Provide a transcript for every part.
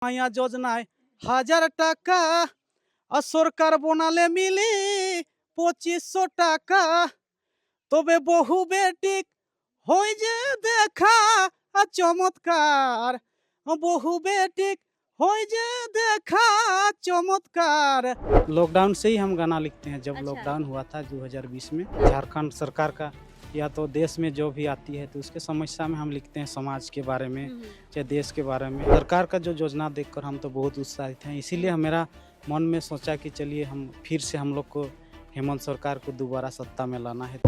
মাইয়া যোজনায় 1000 টাকা সরকার বোনালে মিলি 2500 টাকা তবে বহু বেটিক হই যে দেখা চমৎকার বহু बेटिक होई जे देखा चमत्कार। लॉकडाउन से ही हम गाना लिखते हैं। जब अच्छा। लॉकडाउन हुआ था 2020 में, झारखंड सरकार का या तो देश में जो भी आती है तो उसके समस्या में हम लिखते हैं, समाज के बारे में चाहे देश के बारे में। सरकार का जो योजना देखकर हम तो बहुत उत्साहित हैं, इसीलिए मेरा मन में सोचा कि चलिए हम फिर से हम लोग को हेमंत सरकार को दोबारा सत्ता में लाना है।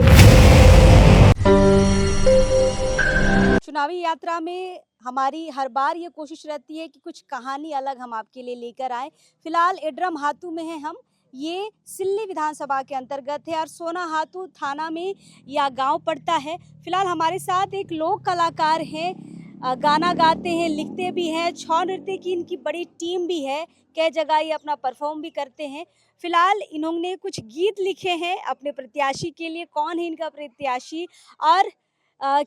चुनावी यात्रा में हमारी हर बार ये कोशिश रहती है कि कुछ कहानी अलग हम आपके लिए लेकर आए। फिलहाल एड्रम हाथू में हैं हम। ये सिल्ली विधानसभा के अंतर्गत है और सोना हाथू थाना में यह गांव पड़ता है। फिलहाल हमारे साथ एक लोक कलाकार हैं, गाना गाते हैं, लिखते भी हैं, छौ नृत्य की इनकी बड़ी टीम भी है। कई जगह ये अपना परफॉर्म भी करते हैं। फिलहाल इन्होंने कुछ गीत लिखे हैं अपने प्रत्याशी के लिए। कौन है इनका प्रत्याशी और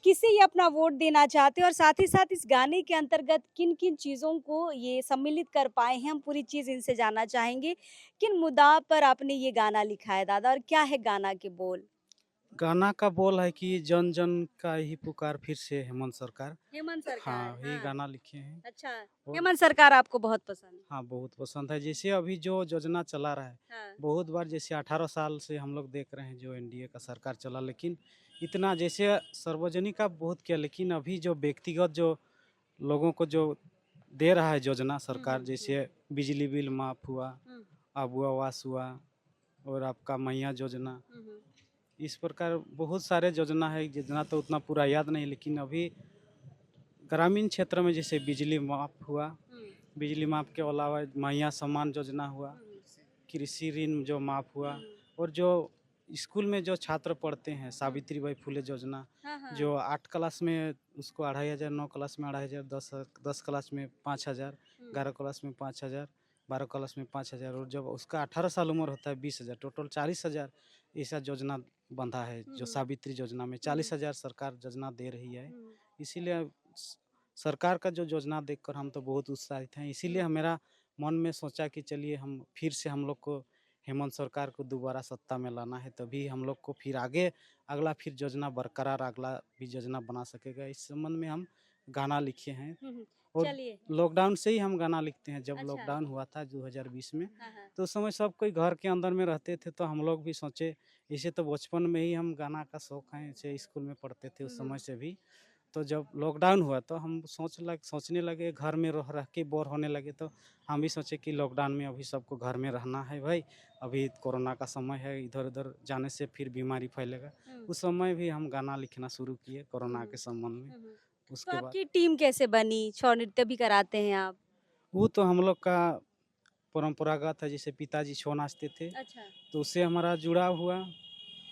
किसे ये अपना वोट देना चाहते हैं और साथ ही साथ इस गाने के अंतर्गत किन किन चीज़ों को ये सम्मिलित कर पाए हैं, हम पूरी चीज़ इनसे जानना चाहेंगे। किन मुद्दा पर आपने ये गाना लिखा है दादा और क्या है गाना के बोल? गाना का बोल है कि जन जन का ही पुकार, फिर से हेमंत सरकार। हेमंत सरकार। हाँ, यही गाना लिखे हैं। अच्छा, और हेमंत सरकार आपको बहुत पसंद है? हाँ, बहुत पसंद है। जैसे अभी जो योजना चला रहा है, हाँ। बहुत बार जैसे 18 साल से हम लोग देख रहे हैं जो एनडीए का सरकार चला, लेकिन इतना जैसे सार्वजनिक का बहुत किया, लेकिन अभी जो व्यक्तिगत जो लोगों को जो दे रहा है योजना सरकार, जैसे बिजली बिल माफ हुआ, आबू आवास हुआ और आपका मैया योजना, इस प्रकार बहुत सारे योजना है। योजना तो उतना पूरा याद नहीं, लेकिन अभी ग्रामीण क्षेत्र में जैसे बिजली माफ हुआ, बिजली माफ के अलावा मैया सम्मान योजना हुआ, कृषि ऋण जो माफ हुआ, और जो स्कूल में जो छात्र पढ़ते हैं सावित्रीबाई फुले योजना, जो 8 क्लास में उसको 2500, 9 क्लास में 2500, 10 क्लास में 5000, 11 क्लास में 5000, 12 क्लास में 5000, और जब उसका 18 साल उम्र होता है 20,000, टोटल 40,000 ऐसा योजना बंधा है। जो सावित्री योजना में 40,000 सरकार योजना दे रही है। इसीलिए सरकार का जो योजना देखकर हम तो बहुत उत्साहित हैं, इसीलिए मेरा मन में सोचा कि चलिए हम फिर से हम लोग को हेमंत सरकार को दोबारा सत्ता में लाना है, तभी हम लोग को फिर आगे अगला फिर योजना बरकरार अगला भी योजना बना सकेगा। इस संबंध में हम गाना लिखे हैं। और चलिए। लॉकडाउन से ही हम गाना लिखते हैं। जब अच्छा। लॉकडाउन हुआ था 2020 में, तो उस समय सब कोई घर के अंदर में रहते थे, तो हम लोग भी सोचे, इसे तो बचपन में ही हम गाना का शौक है, इसे स्कूल में पढ़ते थे उस समय से भी। तो जब लॉकडाउन हुआ तो हम सोचने लगे, घर में रह के बोर होने लगे, तो हम भी सोचे कि लॉकडाउन में अभी सबको घर में रहना है भाई, अभी कोरोना का समय है, इधर उधर जाने से फिर बीमारी फैलेगा। उस समय भी हम गाना लिखना शुरू किए कोरोना के संबंध में। तो उसके बाद आपकी टीम कैसे बनी? छौ नृत्य भी कराते हैं आप? वो तो हम लोग का परंपरागत है, जैसे पिताजी छौ नाचते थे, अच्छा। तो उससे हमारा जुड़ाव हुआ।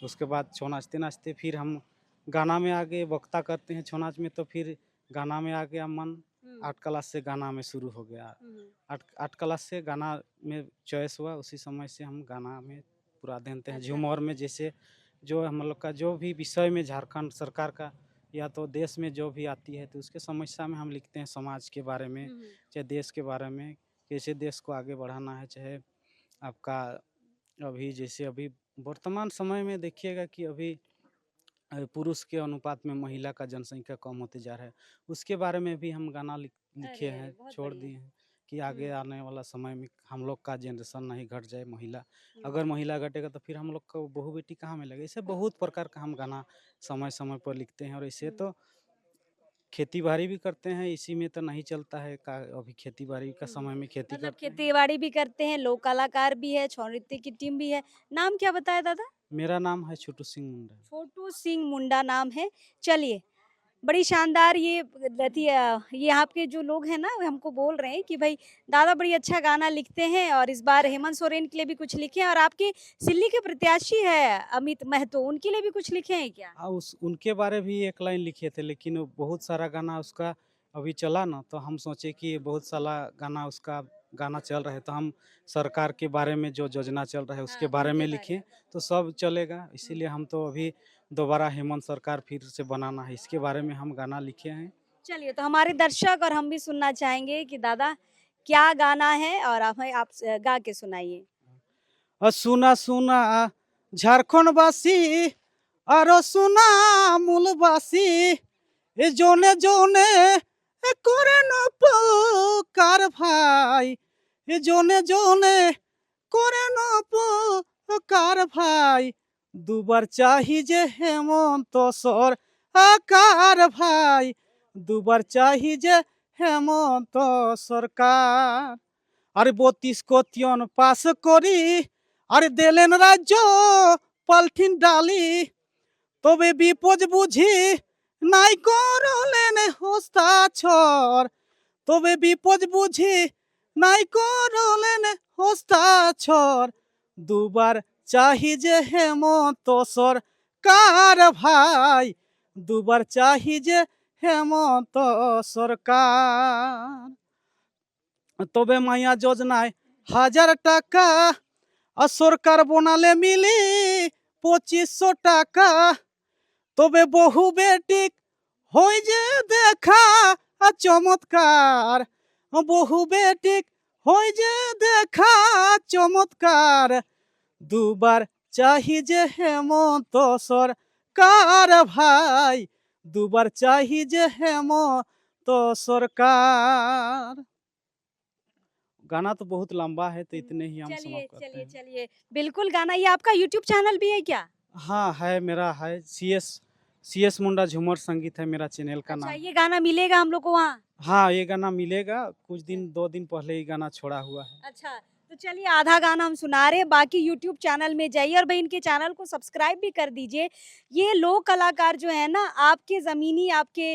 उसके बाद छौ नाचते नाचते फिर हम गाना में आगे वक्ता करते हैं छौ नाच में, तो फिर गाना में आ गया मन। 8 क्लास से गाना में शुरू हो गया। 8 क्लास से गाना में चॉइस हुआ, उसी समय से हम गाना में पूरा देते हैं। झूमर में जैसे जो हम लोग का जो भी विषय में झारखंड सरकार का या तो देश में जो भी आती है तो उसके समस्या में हम लिखते हैं, समाज के बारे में चाहे देश के बारे में, कैसे देश को आगे बढ़ाना है। चाहे आपका अभी जैसे अभी वर्तमान समय में देखिएगा कि अभी पुरुष के अनुपात में महिला का जनसंख्या कम होते जा रहा है, उसके बारे में भी हम गाना लिखे हैं, छोड़ दिए हैं कि आगे आने वाला समय में हम लोग का जनरेशन नहीं घट जाए महिला। अगर महिला घटेगा तो फिर हम लोग को बहू बेटी कहाँ मिलेगा। ऐसे बहुत प्रकार का हम गाना समय समय पर लिखते हैं। और ऐसे तो खेती बाड़ी भी करते हैं, इसी में तो नहीं चलता है का, अभी खेती बाड़ी का समय में खेती मतलब करते हैं। खेती बाड़ी भी करते हैं, लोक कलाकार भी है, छौ नृत्य की टीम भी है। नाम क्या बताया दादा? मेरा नाम है छोटू सिंह मुंडा। छोटू सिंह मुंडा नाम है। चलिए, बड़ी शानदार ये आपके जो लोग हैं ना, वो हमको बोल रहे हैं कि भाई दादा बड़ी अच्छा गाना लिखते हैं और इस बार हेमंत सोरेन के लिए भी कुछ लिखे हैं और आपके सिल्ली के प्रत्याशी है अमित महतो, उनके लिए भी कुछ लिखे हैं क्या? हाँ, उनके बारे भी एक लाइन लिखे थे, लेकिन वो बहुत सारा गाना उसका अभी चला ना, तो हम सोचे कि बहुत सारा गाना उसका गाना चल रहा है, तो हम सरकार के बारे में जो योजना चल रहा है उसके बारे में लिखें तो सब चलेगा। इसीलिए हम तो अभी दोबारा हेमंत सरकार फिर से बनाना है, इसके बारे में हम गाना लिखे हैं। चलिए, तो हमारे दर्शक और हम भी सुनना चाहेंगे कि दादा क्या गाना है और हमें आप गा के सुनाइए। सुना सुना झारखंडबासी आरो सुना मूलबासी এ জনে জনে করে নপকার ভাই এ জনে জনে করে নপকার ভাই দুবার চাহি যে হেমন্ত সরকার ভাই দুবার চাহি যে হেমন্ত সরকার আরে ৩২ কতিয়ন পাস করি আরে দিলেন রাজ্য পালঠিন ডালি তবে বিপদ বুঝি নাই করলেন হস্তাক্ষর তবে বিপদ বুঝি নাই করলেন হস্তাক্ষর দুবার চাহি যে হেমন্ত সরকার ভাই দুবার চাহি যে হেমন্ত সরকার তবে মায়া যোজনায় 1000 টাকা আর সরকার বনালে মিলি 2500 টাকা তবে বহু বেটিক হই যে দেখা চমৎকার বহু বেটিক হই যে দেখা চমৎকার দুবার চাহি যে হেমন্ত সরকার ভাই দুবার চাহি যে হেমন্ত সরকার गाना तो बहुत लंबा है तो इतने ही हम चलिए समाप्त करते चलिए हैं। चलिए बिल्कुल गाना। ये आपका यूट्यूब चैनल भी है क्या? हाँ है मेरा है सी एस मुंडा झूमर संगीत है मेरा चैनल का अच्छा, नाम। ये गाना मिलेगा हम लोग को वहाँ? हाँ ये गाना मिलेगा कुछ दिन 2 दिन पहले ही गाना छोड़ा हुआ है। अच्छा, तो चलिए आधा गाना हम सुना रहे हैं, बाकी यूट्यूब चैनल में जाइए और भाई इनके चैनल को सब्सक्राइब भी कर दीजिए। ये लोक कलाकार जो है ना आपके ज़मीनी आपके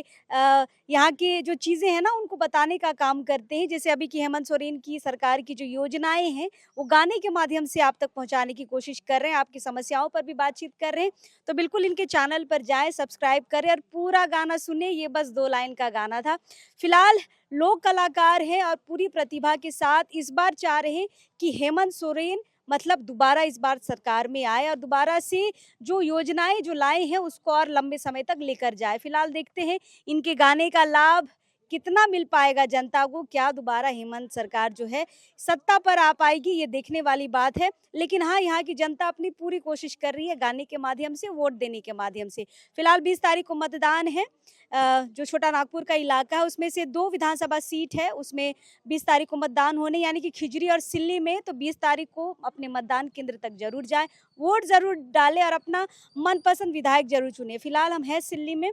यहाँ के जो चीज़ें हैं ना उनको बताने का काम करते हैं। जैसे अभी की हेमंत सोरेन की सरकार की जो योजनाएं हैं वो गाने के माध्यम से आप तक पहुँचाने की कोशिश कर रहे हैं, आपकी समस्याओं पर भी बातचीत कर रहे हैं। तो बिल्कुल इनके चैनल पर जाएँ, सब्सक्राइब करें और पूरा गाना सुने। ये बस 2 लाइन का गाना था। फिलहाल लोक कलाकार हैं और पूरी प्रतिभा के साथ इस बार चाह रहे हैं कि हेमंत सोरेन मतलब दोबारा इस बार सरकार में आए और दोबारा से जो योजनाएं जो लाए हैं उसको और लंबे समय तक लेकर जाए। फिलहाल देखते हैं इनके गाने का लाभ कितना मिल पाएगा जनता को, क्या दोबारा हेमंत सरकार जो है सत्ता पर आ पाएगी, ये देखने वाली बात है। लेकिन हाँ, यहाँ की जनता अपनी पूरी कोशिश कर रही है गाने के माध्यम से, वोट देने के माध्यम से। फिलहाल 20 तारीख को मतदान है। जो छोटा नागपुर का इलाका है उसमें से 2 विधानसभा सीट है, उसमें 20 तारीख को मतदान होने यानी कि खिजरी और सिल्ली में। तो 20 तारीख को अपने मतदान केंद्र तक जरूर जाएं, वोट जरूर डालें और अपना मनपसंद विधायक जरूर चुने। फिलहाल हम हैं सिल्ली में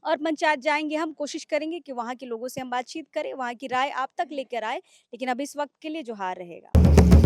और पंचायत जाएंगे, हम कोशिश करेंगे कि वहाँ के लोगों से हम बातचीत करें, वहाँ की राय आप तक लेकर आए। लेकिन अब इस वक्त के लिए जो हार रहेगा।